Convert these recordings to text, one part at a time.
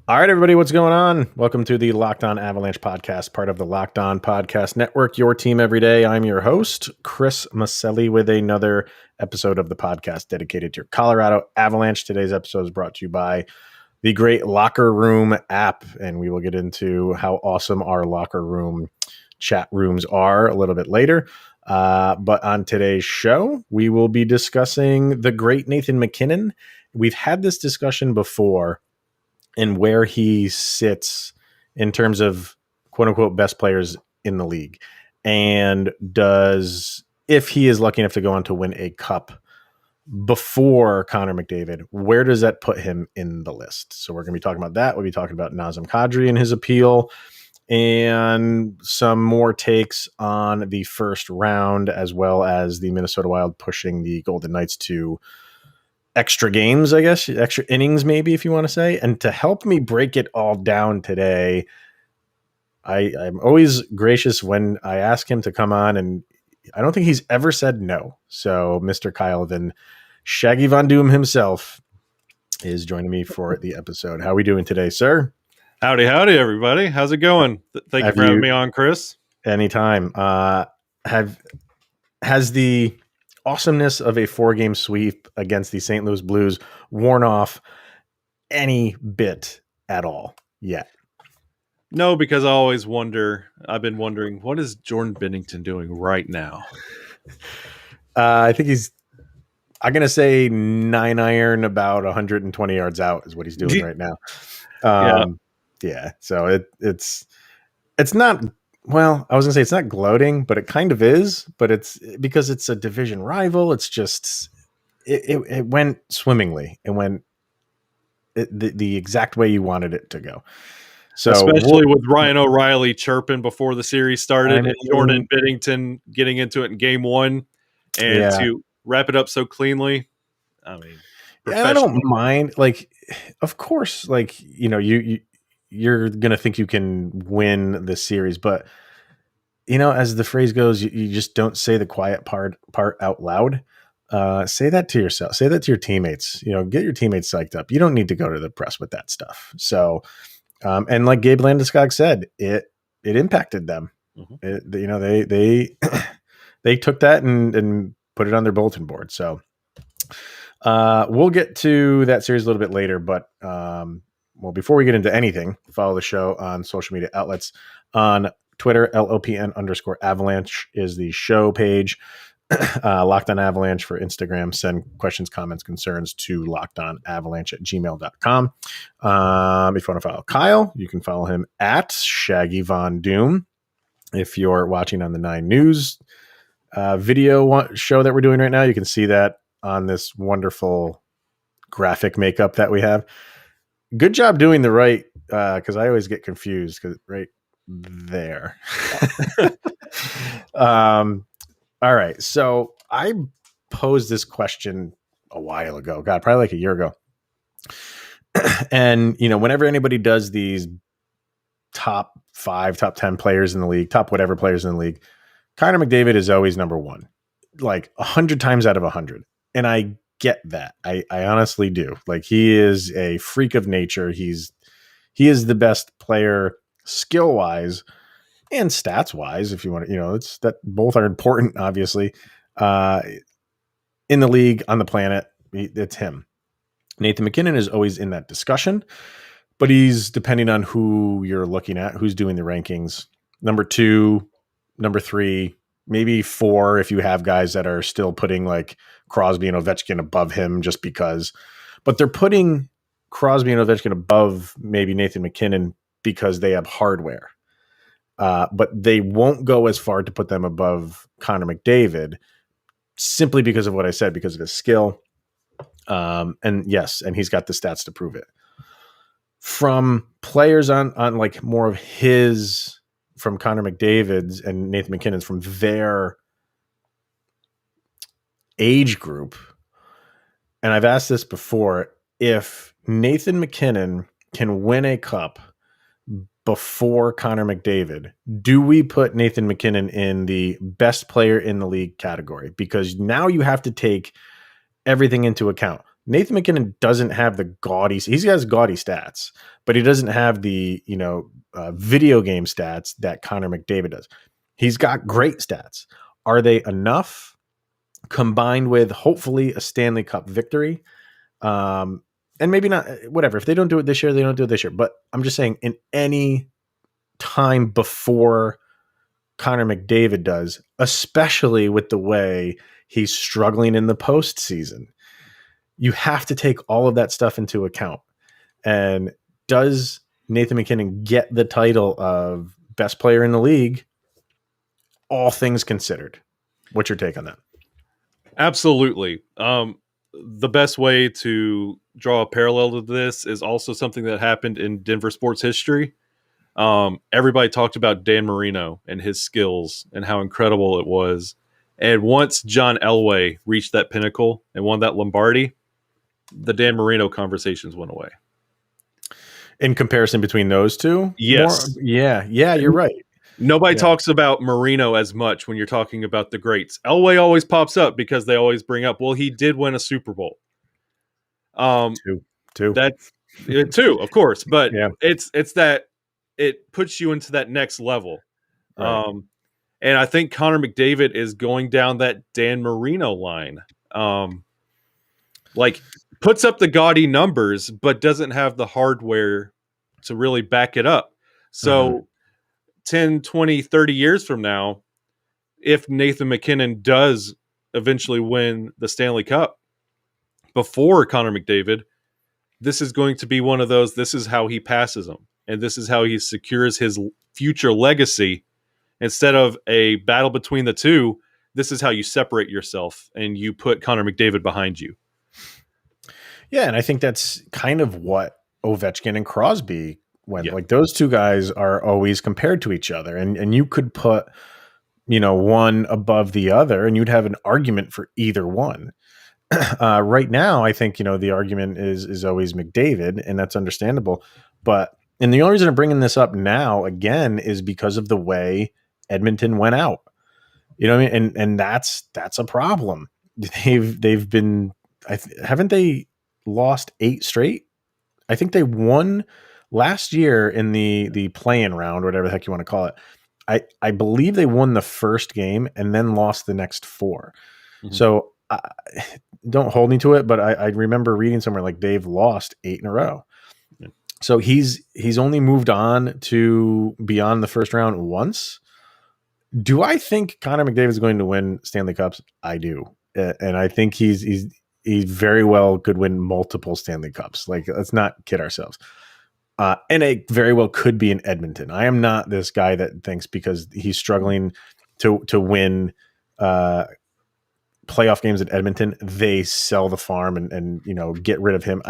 All right, everybody, what's going on? Welcome to the Locked On Avalanche podcast, part of the Locked On Podcast Network, your team every day. I'm your host, Chris Micieli, with another episode of the podcast dedicated to your Colorado Avalanche. Today's episode is brought to you by the great Locker Room app, and we will get into how awesome our Locker Room chat rooms are a little bit later. But on today's show, we will be discussing the great Nathan MacKinnon. We've had this discussion before, and where he sits in terms of quote unquote best players in the league. And if he is lucky enough to go on to win a cup before Connor McDavid, where does that put him in the list? So we're going to be talking about that. We'll be talking about Nazem Kadri and his appeal and some more takes on the first round, as well as the Minnesota Wild pushing the Golden Knights to extra games, I guess, extra innings, maybe, if you want to say. And to help me break it all down today, I'm always gracious when I ask him to come on, and I don't think he's ever said no. So Mr. Kyle Shaggy Von Doom himself is joining me for the episode. How are we doing today, sir? Howdy, everybody. How's it going? Thank you for having me on, Chris. Anytime. Has the awesomeness of a 4-game sweep against the St. Louis Blues worn off any bit at all yet? No, because I've been wondering, what is Jordan Binnington doing right now? I think I'm going to say 9-iron about 120 yards out is what he's doing right now. Yeah. So it's not, well, I was gonna say it's not gloating, but it kind of is, but it's because it's a division rival. It's just, it went swimmingly. It went the exact way you wanted it to go. So especially with Ryan O'Reilly chirping before the seseries started, and Jordan Binnington getting into it in game one, and to wrap it up so cleanly. I mean, I don't mind. Like, of course, like, you're going to think you can win the series, but as the phrase goes, you just don't say the quiet part out loud. Say that to yourself, say that to your teammates, get your teammates psyched up. You don't need to go to the press with that stuff. So, and like Gabe Landeskog said, it impacted them. Mm-hmm. They took that and put it on their bulletin board. So, we'll get to that series a little bit later, but, well, before we get into anything, follow the show on social media outlets. On Twitter, LOPN_Avalanche is the show page. Locked On Avalanche for Instagram. Send questions, comments, concerns to lockedonavalanche@gmail.com. If you want to follow Kyle, you can follow him at Shaggy Von Doom. If you're watching on the 9 News video show that we're doing right now, you can see that on this wonderful graphic makeup that we have. Good job doing the right, because I always get confused because right there. All right. So I posed this question a while ago, probably like a year ago. And, whenever anybody does these top 5, top 10 players in the league, top whatever players in the league, Connor McDavid is always number 1, like 100 times out of 100. And I get that. I honestly do. Like, he is a freak of nature. He is the best player skill wise and stats wise. If you want to, it's that both are important, obviously, in the league, on the planet. It's him. Nathan MacKinnon is always in that discussion, but he's depending on who you're looking at, who's doing the rankings. Number 2, number 3, maybe 4 if you have guys that are still putting like Crosby and Ovechkin above him just because. But they're putting Crosby and Ovechkin above maybe Nathan MacKinnon because they have hardware. But they won't go as far to put them above Connor McDavid simply because of what I said, because of his skill. And yes, and he's got the stats to prove it. From players on like more of his, from Connor McDavid's and Nathan MacKinnon's, from their age group. And I've asked this before, if Nathan MacKinnon can win a cup before Connor McDavid, do we put Nathan MacKinnon in the best player in the league category? Because now you have to take everything into account. Nathan MacKinnon doesn't have the gaudy. He has gaudy stats, but he doesn't have the video game stats that Connor McDavid does. He's got great stats. Are they enough? Combined with hopefully a Stanley Cup victory, and maybe not. Whatever. If they don't do it this year, they don't do it this year. But I'm just saying, in any time before Connor McDavid does, especially with the way he's struggling in the postseason, you have to take all of that stuff into account. And does Nathan MacKinnon get the title of best player in the league? All things considered. What's your take on that? Absolutely. The best way to draw a parallel to this is also something that happened in Denver sports history. Everybody talked about Dan Marino and his skills and how incredible it was. And once John Elway reached that pinnacle and won that Lombardi, the Dan Marino conversations went away. In comparison between those two? Yes. Yeah, you're right. Nobody talks about Marino as much when you're talking about the greats. Elway always pops up because they always bring up, well, he did win a Super Bowl. Two. That's two, of course, but yeah. it's that it puts you into that next level. Right. And I think Connor McDavid is going down that Dan Marino line. Like puts up the gaudy numbers, but doesn't have the hardware to really back it up. So 10, 20, 30 years from now, if Nathan MacKinnon does eventually win the Stanley Cup before Connor McDavid, this is going to be one of those, this is how he passes him. And this is how he secures his future legacy. Instead of a battle between the two, this is how you separate yourself and you put Connor McDavid behind you. Yeah, and I think that's kind of what Ovechkin and Crosby went. Like those two guys are always compared to each other. And you could put, one above the other and you'd have an argument for either one. Right now, I think, the argument is always McDavid, and that's understandable. And the only reason I'm bringing this up now again is because of the way Edmonton went out. You know what I mean? And that's a problem. They've been, haven't they lost 8 straight? I think they won last year in the play-in round, whatever the heck you want to call it. I believe they won the first game and then lost the next 4. Mm-hmm. So don't hold me to it, but I remember reading somewhere like they've lost 8 in a row. Yeah. So he's only moved on to beyond the first round once. Do I think Connor McDavid is going to win Stanley Cups? I do. And I think he very well could win multiple Stanley Cups. Like, let's not kid ourselves. And it very well could be in Edmonton. I am not this guy that thinks because he's struggling to win playoff games at Edmonton, they sell the farm and get rid of him.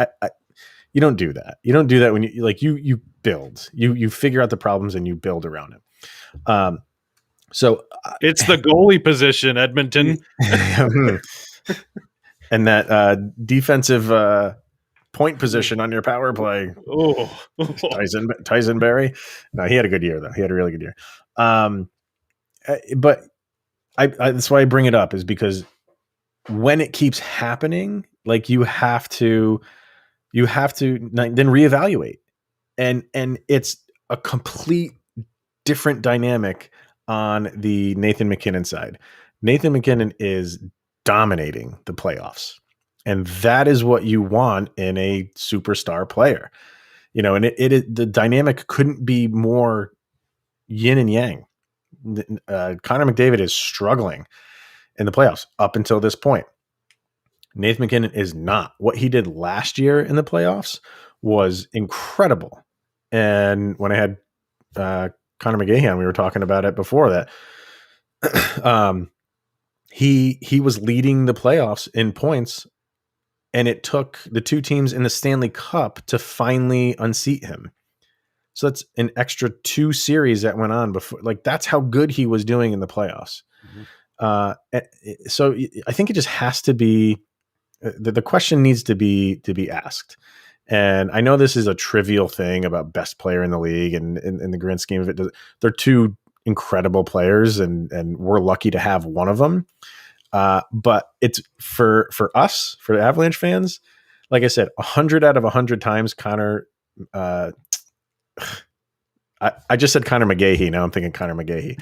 You don't do that. You don't do that when you build. You figure out the problems and you build around him. So it's the goalie position, Edmonton. And that defensive point position on your power play. Tyson Berry. No, he had a good year though. He had a really good year. But that's why I bring it up, is because when it keeps happening, like you have to then reevaluate, and it's a complete different dynamic on the Nathan MacKinnon side. Nathan MacKinnon is dominating the playoffs, and that is what you want in a superstar player. And the dynamic couldn't be more yin and yang. Connor McDavid is struggling in the playoffs up until this point. Nathan MacKinnon is not. What he did last year in the playoffs was incredible. And when I had Connor McGahan, we were talking about it before that. He was leading the playoffs in points, and it took the two teams in the Stanley Cup to finally unseat him. So that's an extra 2 series that went on before. Like, that's how good he was doing in the playoffs. Mm-hmm. So I think it just has to be, the question needs to be asked. And I know this is a trivial thing about best player in the league, and in the grand scheme of it, they're 2 incredible players, and we're lucky to have one of them. But it's for us, for the Avalanche fans, like I said, 100 out of 100 times, Connor. I just said Connor McGahey. Now I'm thinking Connor McGahey.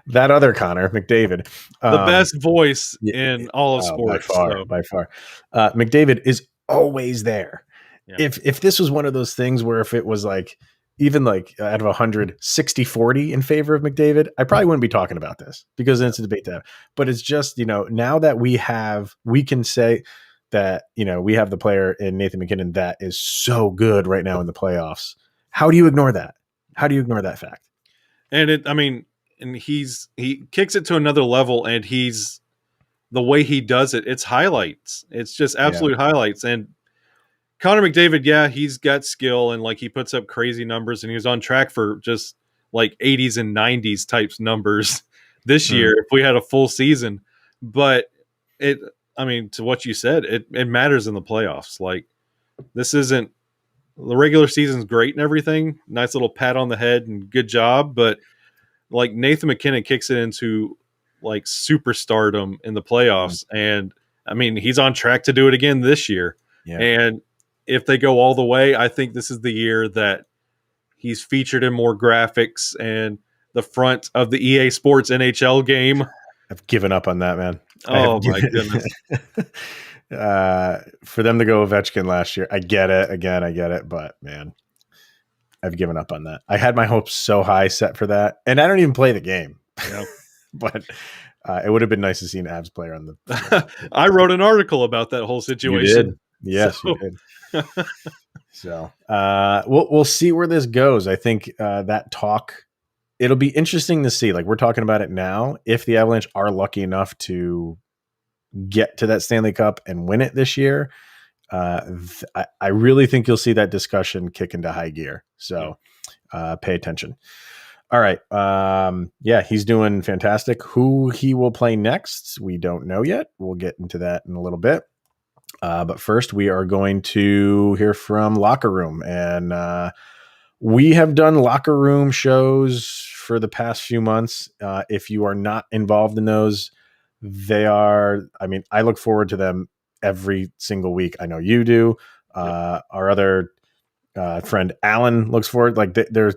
That other Connor McDavid, the best voice in all of sports, by far. McDavid is always there. Yeah. If this was one of those things where if it was like even like out of 100, 60-40 in favor of McDavid, I probably wouldn't be talking about this because it's a debate to have. But it's just, now that we can say that, we have the player in Nathan MacKinnon that is so good right now in the playoffs. How do you ignore that? How do you ignore that fact? And he kicks it to another level, and the way he does it, it's highlights. It's just absolute highlights. And Connor McDavid, he's got skill, and like he puts up crazy numbers, and he was on track for just like 80s and 90s types numbers this year if we had a full season. But to what you said, it matters in the playoffs. Like, this isn't the regular season's great and everything. Nice little pat on the head and good job, but like Nathan MacKinnon kicks it into like superstardom in the playoffs. And he's on track to do it again this year. Yeah. And if they go all the way, I think this is the year that he's featured in more graphics and the front of the EA Sports NHL game. I've given up on that, man. Oh my goodness. For them to go Ovechkin last year, I get it. Again, I get it. But man, I've given up on that. I had my hopes so high set for that, and I don't even play the game. But it would have been nice to see an Avs player on the. I wrote an article about that whole situation. You did. Yes, you did. So we'll see where this goes. I think that talk. It'll be interesting to see. Like, we're talking about it now. If the Avalanche are lucky enough to get to that Stanley Cup and win it this year, I really think you'll see that discussion kick into high gear. So pay attention. All right. He's doing fantastic. Who he will play next, we don't know yet. We'll get into that in a little bit. But first, we are going to hear from Locker Room. And we have done Locker Room shows for the past few months. If you are not involved in those, I look forward to them every single week. I know you do. Our other friend Alan looks forward. Like, they're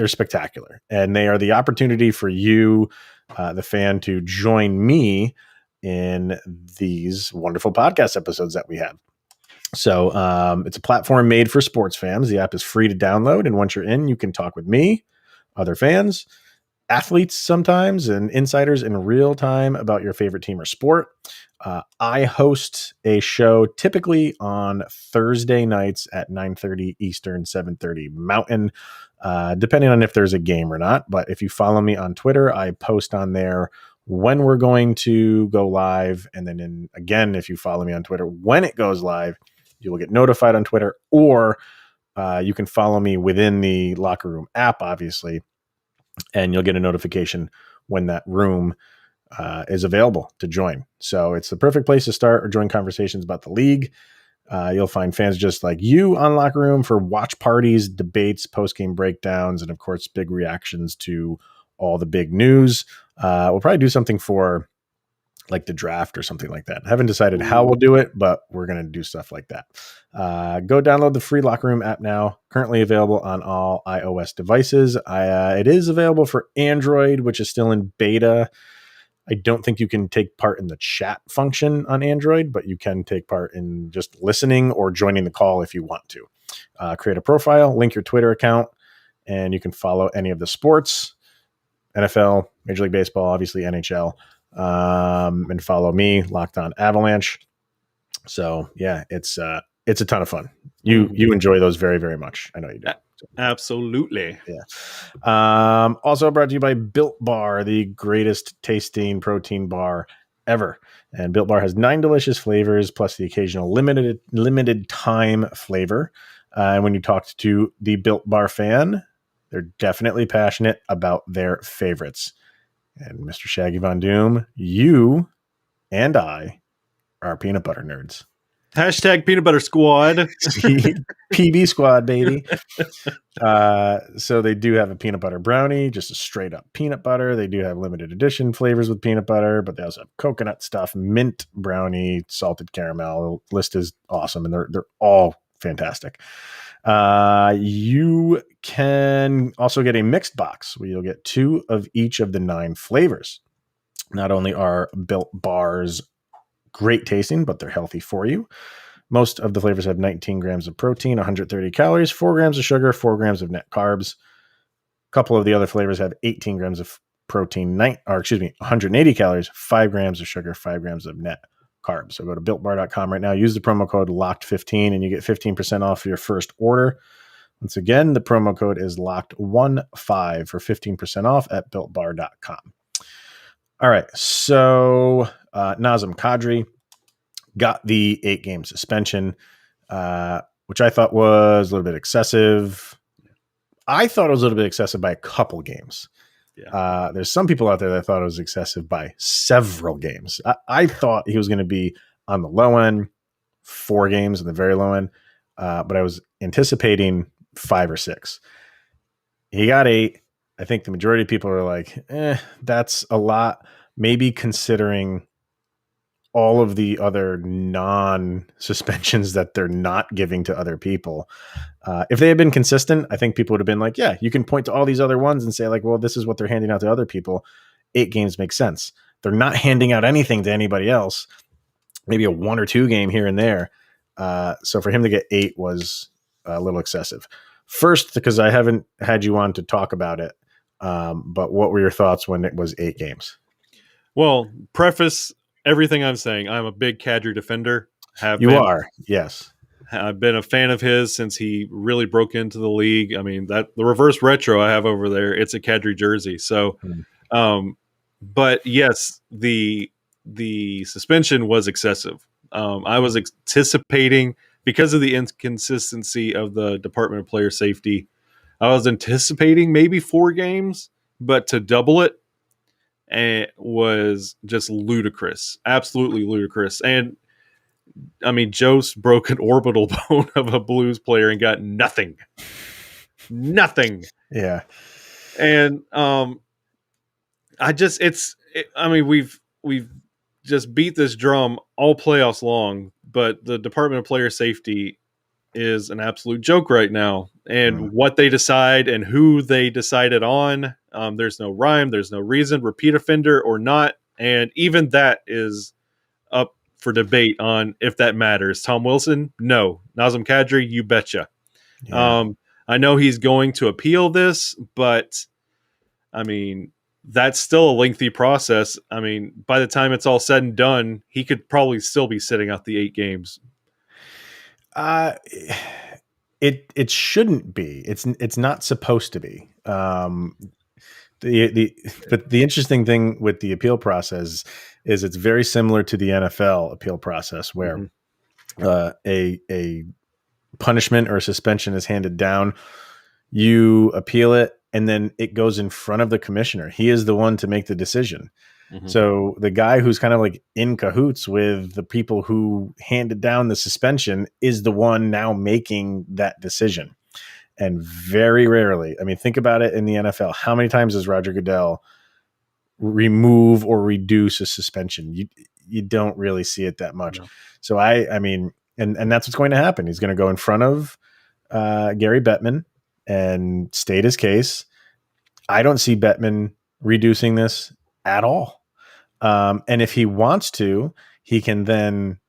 spectacular, and they are the opportunity for you, the fan, to join me in these wonderful podcast episodes that we have. So it's a platform made for sports fans. The app is free to download, and once you're in, you can talk with me, other fans, athletes sometimes, and insiders in real time about your favorite team or sport. I host a show typically on Thursday nights at 9:30 Eastern, 7:30 Mountain, depending on if there's a game or not. But if you follow me on Twitter, I post on there when we're going to go live. And then again, if you follow me on Twitter, when it goes live, you will get notified on Twitter, or you can follow me within the Locker Room app, obviously, and you'll get a notification when that room is available to join. So it's the perfect place to start or join conversations about the league. You'll find fans just like you on Locker Room for watch parties, debates, post-game breakdowns, and of course, big reactions to all the big news. We'll probably do something for like the draft or something like that. I haven't decided how we'll do it, but we're going to do stuff like that. Go download the free Locker Room app now. Currently available on all iOS devices. It is available for Android, which is still in beta. I don't think you can take part in the chat function on Android, but you can take part in just listening or joining the call if you want to. Create a profile, link your Twitter account, and you can follow any of the sports, NFL, Major League Baseball, obviously NHL, and follow me, Locked On Avalanche. So yeah, it's a ton of fun. You enjoy those very, very much. I know you do. Absolutely. Yeah. Also brought to you by Built Bar, the greatest tasting protein bar ever. And Built Bar has 9 delicious flavors, plus the occasional limited time flavor. And when you talk to the Built Bar fan, they're definitely passionate about their favorites. And Mr. Shaggy Von Doom, you and I are peanut butter nerds. Hashtag peanut butter squad. PB squad, baby. So they do have a peanut butter brownie, just a straight up peanut butter. They do have limited edition flavors with peanut butter, but they also have coconut stuff, mint brownie, salted caramel. The list is awesome, and they're all fantastic. You can also get a mixed box where you'll get 2 of each of the 9 flavors. Not only are Built Bars great tasting, but they're healthy for you. Most of the flavors have 19 grams of protein, 130 calories, 4 grams of sugar, 4 grams of net carbs. A couple of the other flavors have 18 grams of protein, 180 calories, 5 grams of sugar, 5 grams of net carbs. So go to builtbar.com right now. Use the promo code LOCKED15 and you get 15% off your first order. Once again, the promo code is LOCKED15 for 15% off at builtbar.com. All right, so Nazem Kadri got the 8-game suspension, which I thought was a little bit excessive. I thought it was a little bit excessive by a couple games. Yeah. There's some people out there that thought it was excessive by several games. I thought he was going to be on the low end, 4 games on the very low end, but I was anticipating 5 or 6. He got 8. I think the majority of people are like, that's a lot. Maybe considering all of the other non-suspensions that they're not giving to other people. If they had been consistent, I think people would have been like, yeah, you can point to all these other ones and say like, well, this is what they're handing out to other people. 8 games makes sense. They're not handing out anything to anybody else. Maybe a 1 or 2 game here and there. So for him to get 8 was a little excessive. First, because I haven't had you on to talk about it. But what were your thoughts when it was 8 games? Well, preface everything I'm saying. I'm a big Kadri defender. Yes. I've been a fan of his since he really broke into the league. I mean, that the reverse retro I have over there, it's a Kadri jersey. So, but yes, the suspension was excessive. I was anticipating, because of the inconsistency of the Department of Player Safety, I was anticipating maybe 4 games, but to double it, was just ludicrous, absolutely ludicrous. And I mean, Jost broke an orbital bone of a Blues player and got nothing. Yeah. And we've just beat this drum all playoffs long, but the Department of Player Safety is an absolute joke right now. And what they decide and who they decided on, there's no rhyme, there's no reason, repeat offender or not. And even that is up for debate on if that matters. Tom Wilson, no. Nazem Kadri, you betcha. Yeah. I know he's going to appeal this, but I mean, that's still a lengthy process. I mean, by the time it's all said and done, he could probably still be sitting out the 8 games. It shouldn't be. It's not supposed to be. The interesting thing with the appeal process is it's very similar to the NFL appeal process, where a punishment or a suspension is handed down. You appeal it, and then it goes in front of the commissioner. He is the one to make the decision. So the guy who's kind of like in cahoots with the people who handed down the suspension is the one now making that decision. And very rarely, I mean, think about it in the NFL. How many times does Roger Goodell remove or reduce a suspension? You don't really see it that much. No. So I mean, and that's what's going to happen. He's going to go in front of Gary Bettman and state his case. I don't see Bettman reducing this at all. And if he wants to, he can then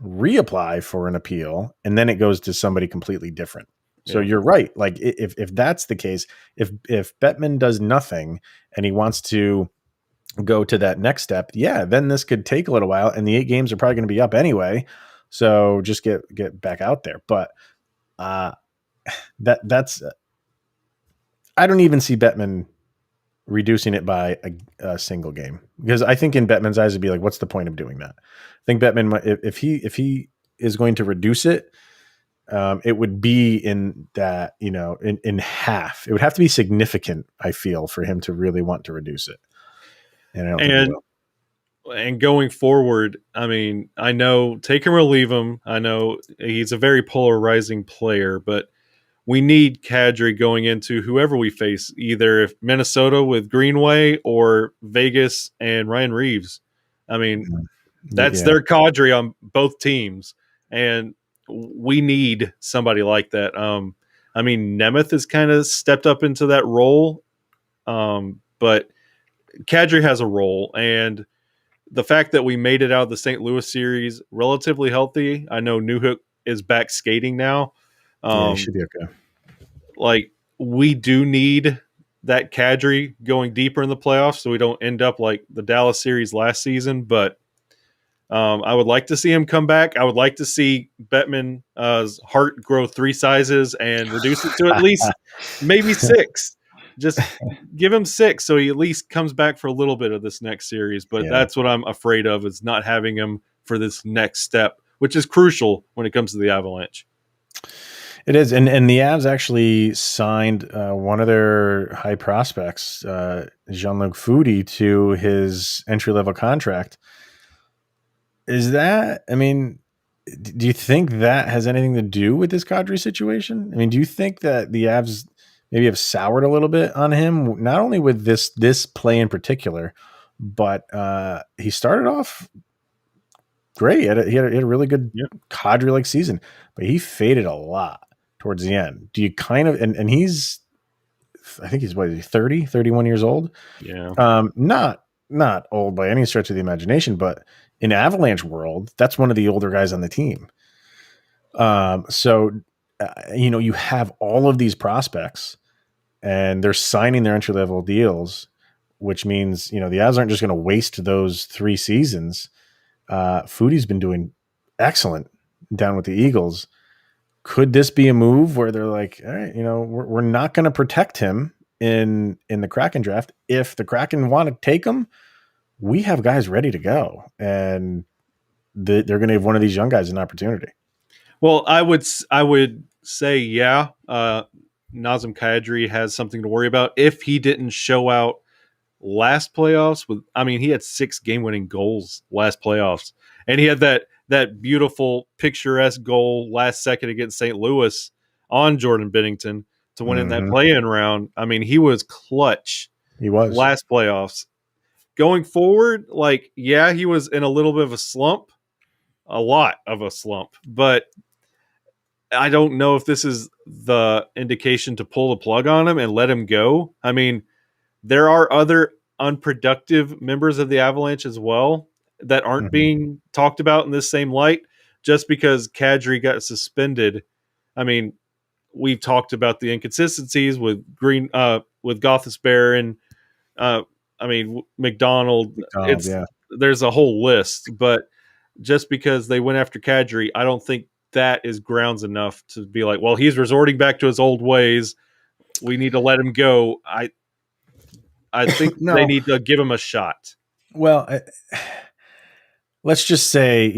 reapply for an appeal, and then it goes to somebody completely different. So you're right. Like if that's the case, if Bettman does nothing and he wants to go to that next step, then this could take a little while, and the 8 games are probably going to be up anyway. So just get back out there. But that's I don't even see Bettman reducing it by a single game, because I think in Bettman's eyes it'd be like, what's the point of doing that? I think Bettman, if he is going to reduce it, it would be in that, in half. It would have to be significant, I feel, for him to really want to reduce it. And And going forward, I mean, I know take him or leave him. I know he's a very polarizing player, but we need Kadri going into whoever we face, either if Minnesota with Greenway or Vegas and Ryan Reeves. I mean, that's their cadre on both teams, and we need somebody like that. I mean, Nemeth has kind of stepped up into that role, but Kadri has a role, and the fact that we made it out of the St. Louis series relatively healthy. I know Newhook is back skating now. Yeah, he should be okay. Like, we do need that Kadri going deeper in the playoffs so we don't end up like the Dallas series last season. But I would like to see him come back. I would like to see Bettman's heart grow 3 sizes and reduce it to at least maybe 6. Just give him 6 so he at least comes back for a little bit of this next series. But that's what I'm afraid of, is not having him for this next step, which is crucial when it comes to the Avalanche. It is, and the Avs actually signed one of their high prospects, Jean-Luc Foudy, to his entry-level contract. Is that, I mean, do you think that has anything to do with this Kadri situation? I mean, do you think that the Avs maybe have soured a little bit on him, not only with this play in particular, but he started off great. He had a really good Kadri-like season, but he faded a lot towards the end. Do you kind of, and he's, I think he's, what is he, 30, 31 years old? Yeah. Not old by any stretch of the imagination, but in Avalanche world, that's one of the older guys on the team. So you have all of these prospects and they're signing their entry level deals, which means, the Avs aren't just going to waste those 3 seasons. Foudy's been doing excellent down with the Eagles. Could this be a move where they're like, all right, we're not going to protect him in the Kraken draft. If the Kraken want to take him, we have guys ready to go, and they're going to give one of these young guys an opportunity. Well, I would say, yeah, Nazem Kadri has something to worry about if he didn't show out last playoffs. He had 6 game-winning goals last playoffs, and he had that beautiful picturesque goal last second against St. Louis on Jordan Binnington to win in that play-in round. I mean, he was clutch. He was last playoffs. Going forward, he was in a little bit of a lot of a slump, but I don't know if this is the indication to pull the plug on him and let him go. I mean, there are other unproductive members of the Avalanche as well that aren't being talked about in this same light. Just because Kadri got suspended, I mean, we've talked about the inconsistencies with with Gostisbehere and McDonald. There's a whole list, but just because they went after Kadri, I don't think that is grounds enough to be like, well, he's resorting back to his old ways. We need to let him go. I think they need to give him a shot. Well, let's just say,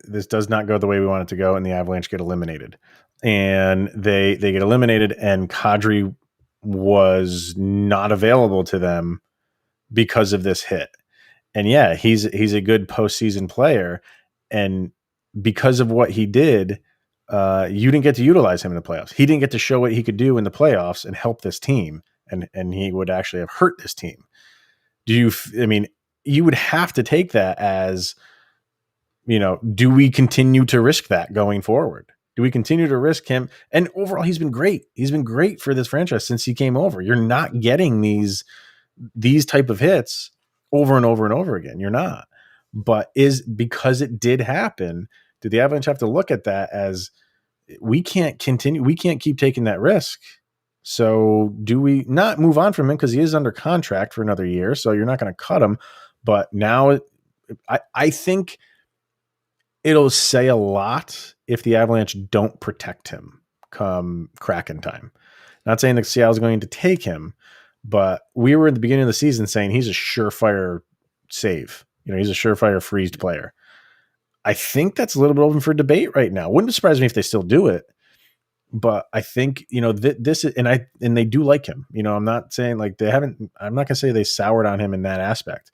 this does not go the way we want it to go and the Avalanche get eliminated. And they get eliminated and Kadri was not available to them because of this hit. And yeah, he's a good postseason player. And because of what he did, you didn't get to utilize him in the playoffs. He didn't get to show what he could do in the playoffs and help this team. And he would actually have hurt this team. You would have to take that as, do we continue to risk that going forward? Do we continue to risk him? And overall, he's been great. He's been great for this franchise since he came over. You're not getting these type of hits over and over and over again. You're not. But because it did happen, do the Avalanche have to look at that as we can't continue? We can't keep taking that risk. So do we not move on from him because he is under contract for another year? So you're not going to cut him. But now I think it'll say a lot if the Avalanche don't protect him come Kraken time. Not saying that Seattle's going to take him, but we were at the beginning of the season saying he's a surefire save. He's a surefire freezed player. I think that's a little bit open for debate right now. Wouldn't surprise me if they still do it. But I think, this is, and they do like him. I'm not saying like they haven't, I'm not going to say they soured on him in that aspect,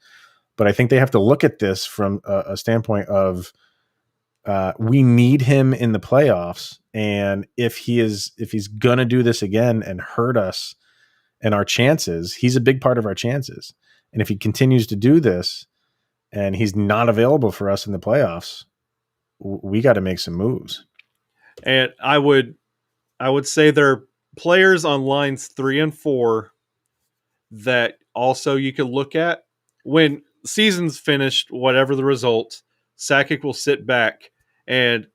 but I think they have to look at this from a standpoint of we need him in the playoffs, and if he's gonna do this again and hurt us and our chances, he's a big part of our chances. And if he continues to do this and he's not available for us in the playoffs, we got to make some moves. And I would say there are players on lines 3 and 4 that also you could look at when season's finished, whatever the result. Sakic will sit back, and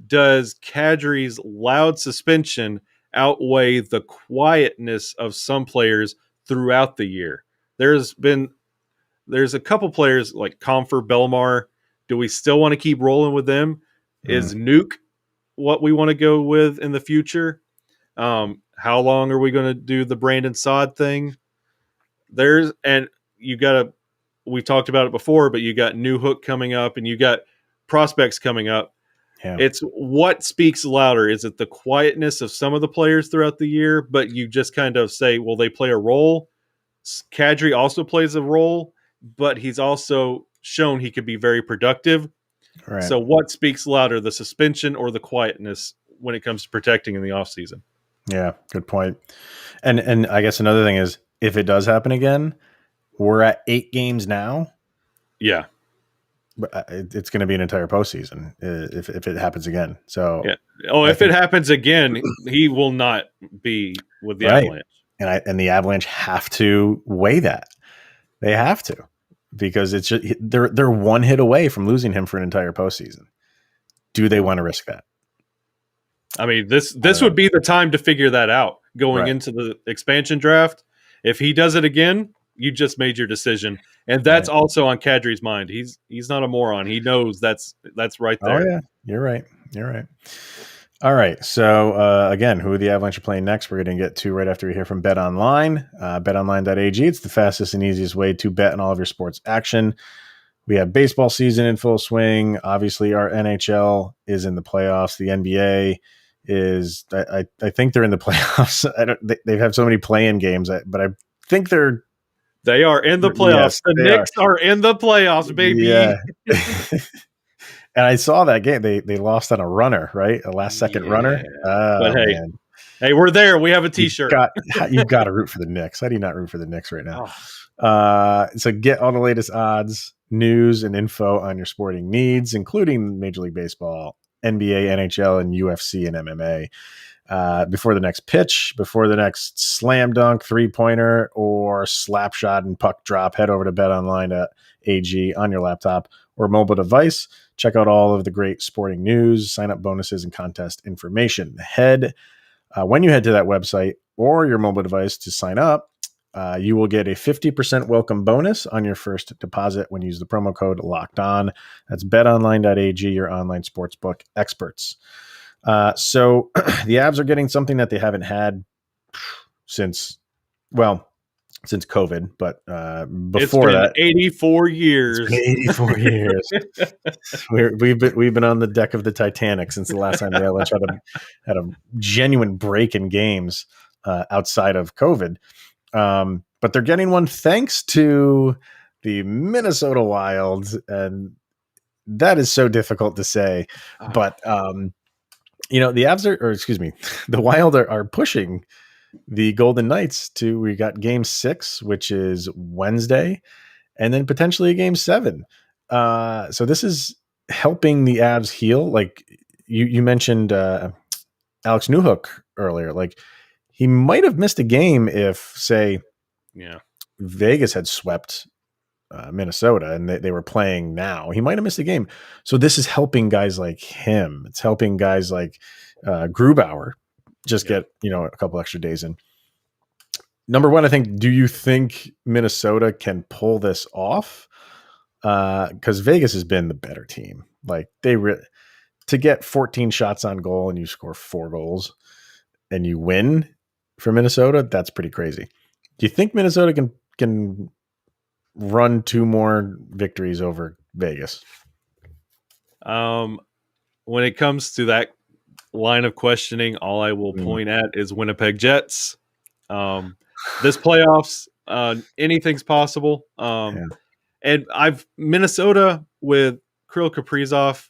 does Kadri's loud suspension outweigh the quietness of some players throughout the year? There's a couple players like Comfer, Belmar. Do we still want to keep rolling with them? Is Nuke what we want to go with in the future? How long are we going to do the Brandon Saad thing? We've talked about it before, but you got New Hook coming up and you got prospects coming up. Yeah. It's what speaks louder. Is it the quietness of some of the players throughout the year, but you just kind of say, well, they play a role. Kadri also plays a role, but he's also shown he could be very productive. Right. So what speaks louder, the suspension or the quietness when it comes to protecting in the offseason? Yeah, good point. And I guess another thing is, if it does happen again, we're at 8 games now. Yeah. But it's going to be an entire postseason if it happens again. So, yeah. If it happens again, he will not be with the Avalanche. And the Avalanche have to weigh that. They have to, because it's just, they're one hit away from losing him for an entire postseason. Do they want to risk that? I mean, this would be the time to figure that out going into the expansion draft. If he does it again, you just made your decision, and that's also on Kadri's mind. He's not a moron. He knows that's right there. Oh yeah, you're right. All right. So again, who the Avalanche are playing next, we're going to get to right after we hear from Bet Online, betonline.ag. It's the fastest and easiest way to bet on all of your sports action. We have baseball season in full swing. Obviously, our NHL is in the playoffs. The NBA is, I think they're in the playoffs. They have so many play-in games, but I think they are in the playoffs. Yes, the Knicks are in the playoffs, baby. Yeah. And I saw that game. They lost on a runner, right? A last-second runner. But hey, we're there. We have a T-shirt. You've got to root for the Knicks. How do you not root for the Knicks right now? So get all the latest odds, news, and info on your sporting needs, including Major League Baseball, NBA, NHL, and UFC and MMA. Before the next pitch, before the next slam dunk, three-pointer, or slap shot and puck drop, head over to betonline.ag on your laptop or mobile device. Check out all of the great sporting news, sign-up bonuses, and contest information. When you head to that website or your mobile device to sign up, you will get a 50% welcome bonus on your first deposit when you use the promo code LOCKEDON. That's betonline.ag, your online sportsbook experts. So the Avs are getting something that they haven't had since COVID, but before that, 84 years. It's been 84 years. We've been on the deck of the Titanic since the last time the Avalanche had a genuine break in games outside of COVID. But they're getting one thanks to the Minnesota Wild, and that is so difficult to say. But the Avs the Wild are pushing the Golden Knights we got game 6, which is Wednesday, and then potentially a game 7. So this is helping the Avs heal. Like you mentioned Alex Newhook earlier. Like, he might have missed a game if, say, Vegas had swept Minnesota and they were playing now. He might have missed a game. So this is helping guys like him. It's helping guys like Grubauer just get a couple extra days in. Number one, I think, do you think Minnesota can pull this off? Because Vegas has been the better team. Like, to get 14 shots on goal and you score 4 goals and you win for Minnesota, that's pretty crazy. Do you think Minnesota can run 2 more victories over Vegas? When it comes to that line of questioning, all I will point at is Winnipeg Jets. This playoffs, anything's possible. And Minnesota with Kirill Kaprizov,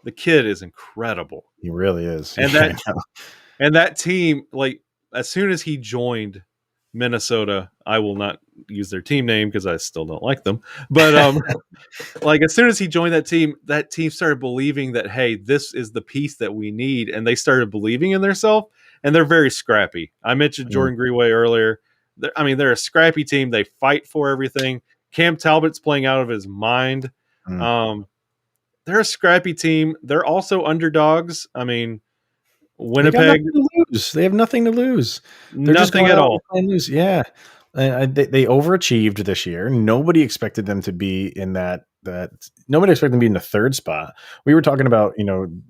the kid is incredible. He really is. And that team, like as soon as he joined Minnesota, I will not use their team name because I still don't like them. But like as soon as he joined that team started believing that, hey, this is the piece that we need, and they started believing in themselves, and they're very scrappy. I mentioned Jordan Greenway earlier. They're a scrappy team. They fight for everything. Cam Talbot's playing out of his mind. They're a scrappy team. They're also underdogs. I mean, Winnipeg. They have nothing to lose. They're nothing at all. Lose. Yeah. They overachieved this year. Nobody expected them to be in that nobody expected them to be in the third spot. We were talking about,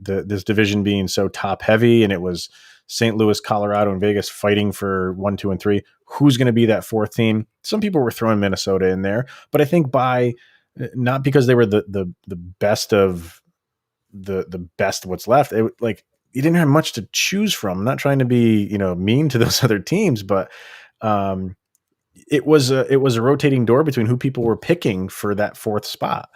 this division being so top heavy, and it was St. Louis, Colorado, and Vegas fighting for 1, 2, and 3. Who's going to be that fourth team? Some people were throwing Minnesota in there, but I think not because they were the best of the best of what's left. You didn't have much to choose from. I'm not trying to be, mean to those other teams, but it was a rotating door between who people were picking for that fourth spot.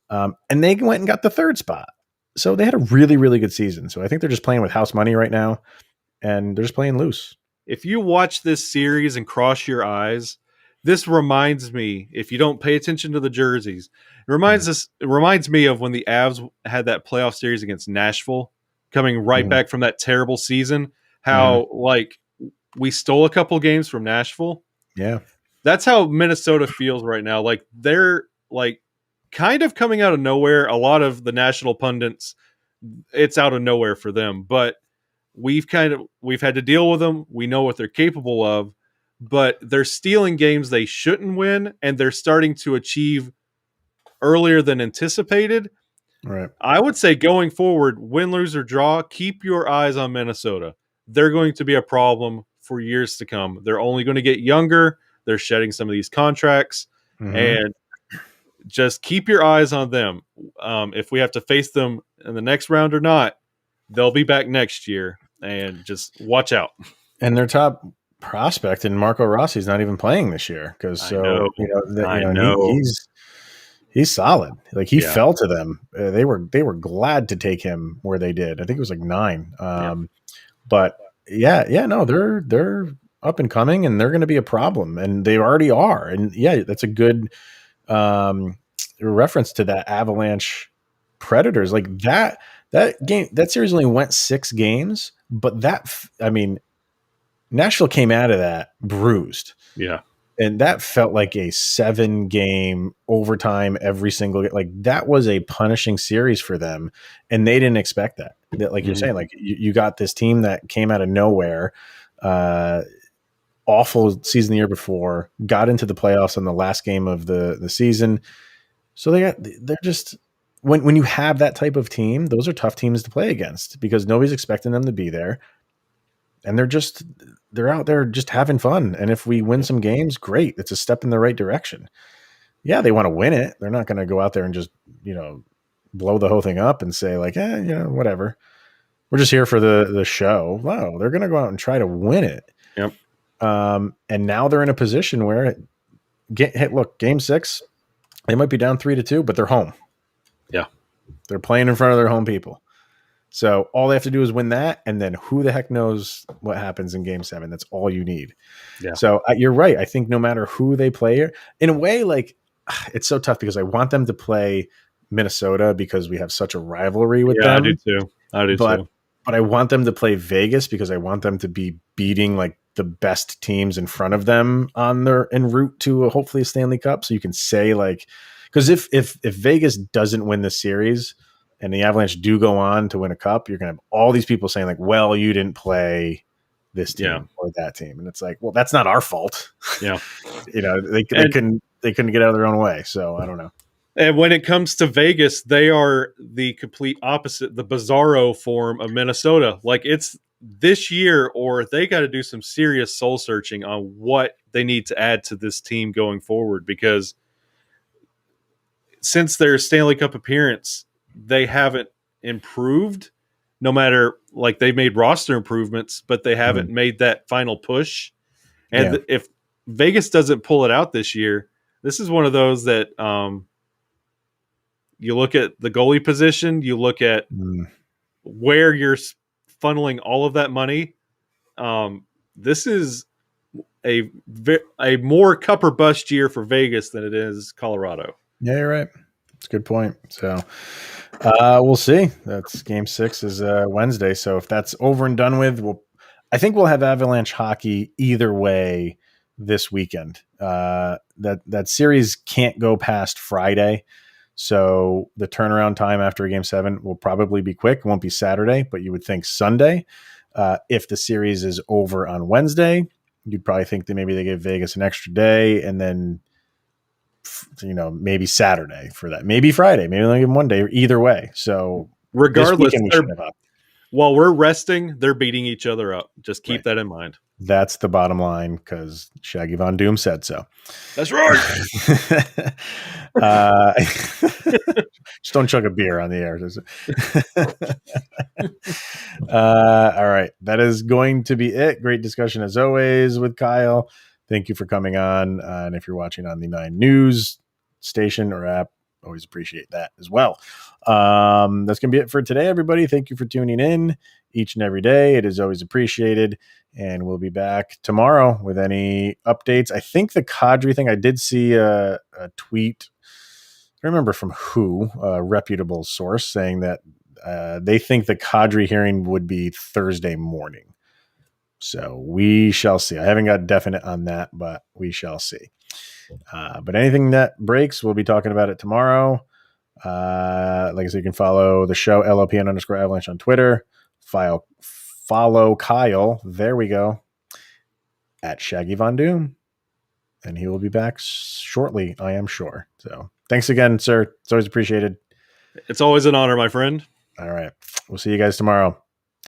And they went and got the third spot. So they had a really, really good season. So I think they're just playing with house money right now, and they're just playing loose. If you watch this series and cross your eyes, this reminds me, if you don't pay attention to the jerseys, it reminds me of when the Avs had that playoff series against Nashville, coming right back from that terrible season, how we stole a couple games from Nashville. Yeah. That's how Minnesota feels right now. Like they're like kind of coming out of nowhere. A lot of the national pundits, it's out of nowhere for them, but we've had to deal with them. We know what they're capable of, but they're stealing games they shouldn't win, and they're starting to achieve earlier than anticipated. Right. I would say going forward, win, lose, or draw, keep your eyes on Minnesota. They're going to be a problem for years to come. They're only going to get younger. They're shedding some of these contracts, and just keep your eyes on them. If we have to face them in the next round or not, they'll be back next year, and just watch out. And their top prospect in Marco Rossi is not even playing this year because he's solid. Like he fell to them. They were glad to take him where they did. I think it was like 9. But they're up and coming, and they're going to be a problem, and they already are. And that's a good reference to that Avalanche Predators. Like that game, that series only went 6 games, but Nashville came out of that bruised. Yeah. And that felt like a 7-game overtime every single game. Like that was a punishing series for them, and they didn't expect that. Like you're saying, like you got this team that came out of nowhere, awful season the year before, got into the playoffs in the last game of the season. So they're just when you have that type of team, those are tough teams to play against because nobody's expecting them to be there. And they're out there just having fun. And if we win some games, great. It's a step in the right direction. Yeah, they want to win it. They're not going to go out there and just, blow the whole thing up and say like, whatever. We're just here for the show. Wow, they're going to go out and try to win it. Yep. And now they're in a position where, game 6, they might be down 3-2, but they're home. Yeah. They're playing in front of their home people. So all they have to do is win that, and then who the heck knows what happens in game 7. That's all you need. Yeah. So you're right. I think no matter who they play, in a way, like it's so tough because I want them to play Minnesota because we have such a rivalry with them. I do too. But I want them to play Vegas because I want them to be beating like the best teams in front of them en route to hopefully a Stanley Cup. So you can say like, because if Vegas doesn't win this series and the Avalanche do go on to win a cup, you're going to have all these people saying like, well, you didn't play this team or that team. And it's like, well, that's not our fault. Yeah. They couldn't get out of their own way. So I don't know. And when it comes to Vegas, they are the complete opposite, the bizarro form of Minnesota. Like it's this year, or they got to do some serious soul searching on what they need to add to this team going forward, because since their Stanley Cup appearance, they haven't improved. No matter, like, they've made roster improvements, but they haven't made that final push. And if Vegas doesn't pull it out this year, this is one of those that you look at the goalie position, you look at where you're funneling all of that money. This is a more cup or bust year for Vegas than it is Colorado. Yeah, you're right. It's a good point. So we'll see. That's Game 6 is Wednesday. So if that's over and done with, I think we'll have Avalanche hockey either way this weekend. That series can't go past Friday. So the turnaround time after Game 7 will probably be quick. It won't be Saturday, but you would think Sunday. If the series is over on Wednesday, you'd probably think that maybe they give Vegas an extra day, and then maybe Saturday for that, maybe Friday, maybe they'll give them one day. Either way, so regardless, while we're resting, they're beating each other up. Just keep that in mind. That's the bottom line, because Shaggy Von Doom said so. That's right. Just don't chug a beer on the air. All right. That is going to be it. Great discussion as always with Kyle. Thank you for coming on. And if you're watching on the 9 News station or app, always appreciate that as well. That's going to be it for today, everybody. Thank you for tuning in each and every day. It is always appreciated. And we'll be back tomorrow with any updates. I think the Kadri thing, I did see a tweet, I remember from who, a reputable source, saying that they think the Kadri hearing would be Thursday morning. So we shall see. I haven't got definite on that, but we shall see. But anything that breaks, we'll be talking about it tomorrow. Like I said, you can follow the show, LLPN_Avalanche on Twitter. Follow Kyle. There we go. At Shaggy Von Doom. And he will be back shortly, I am sure. So thanks again, sir. It's always appreciated. It's always an honor, my friend. All right. We'll see you guys tomorrow.